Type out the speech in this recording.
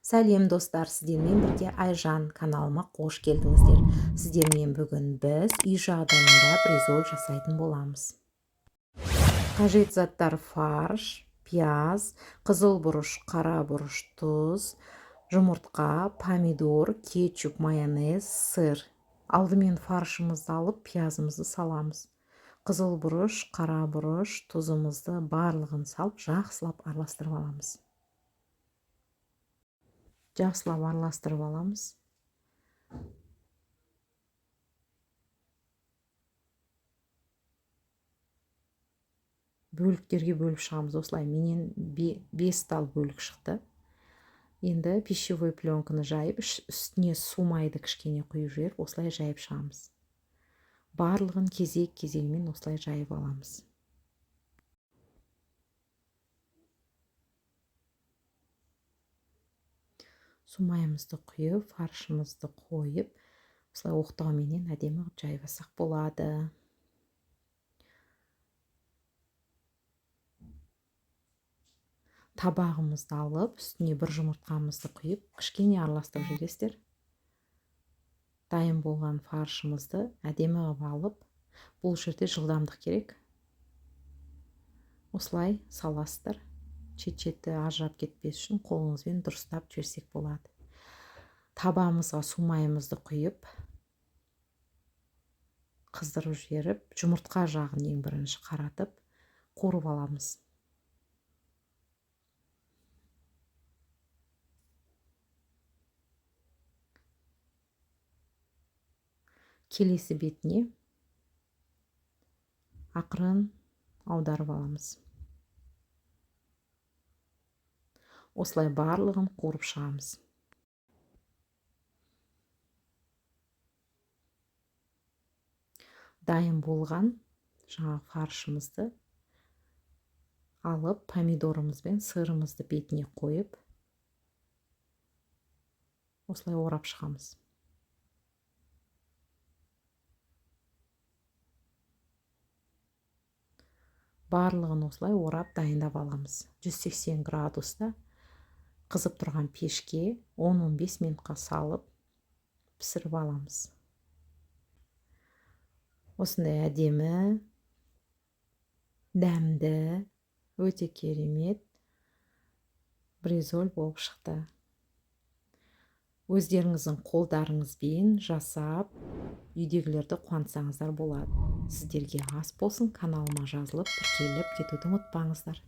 Сәлем достар, сіздермен бірге Айжан каналыма қош келдіңіздер. Сіздермен бүгін біз үй жағдайында бризоль жасайтын боламыз. Қажет заттар: фарш, пияз, қызыл бұрыш, қара бұрыш, тұз, жұмыртқа, помидор, кетчуп, майонез, сыр. Алдымен фаршымызды алып, пиязымызды саламыз. Қызыл бұрыш, қара бұрыш, тұзымызды барлығын салып, жақсылап араластырып аламыз. Жақсылап араластырып аламыз. Бөліктерге бөліп шығамыз. Осылай менен 5 тал бөлік шықты. Енді пищевой пленканы жайып, үстіне су майды кішкене құйып жіберіп, осылай жайып шығамыз. Барлығын кезек-кезегімен осылай жайып аламыз. Су майымызды құйып, фаршымызды қойып, осылай оқтауменен әдемі жайып алсақ болады. Табағымызды алып, үстіне бір жұмыртқамызды құйып, кішкене араластырып жібересіздер. Дайын болған фаршымызды әдемі қылып алып, бұл жерде жылдамдық керек. Осылай саласыздар. Шет-шеті ажырап кетпес үшін қолыңызбен дұрыстап жіберсек болады. Табағымызға су майымызды құйып, қыздырып жіберіп, жұмыртқа жағын ең бірінші қаратып, қуырып аламыз. Келесі бетіне ақырын аударып аламыз. Осылай барлығын қуырып шығамыз. Дайын болған жаңағы фаршымызды алып, помидорымызбен сырымызды бетіне қойып, осылай орап шығамыз. Барлығын осылай орап дайындап аламыз. 180 градуста қызып тұрған пешке 10-15 минутқа салып пісіріп аламыз. Осындай әдемі, дәмді, өте керемет бризоль болып шықты. Өздеріңіздің қолдарыңызбен жасап, үйдегілерді қуантсаңыздар болады. Сіздерге ас болсын, каналыма жазылып, тіркеліп кетуді ұмытпаңыздар.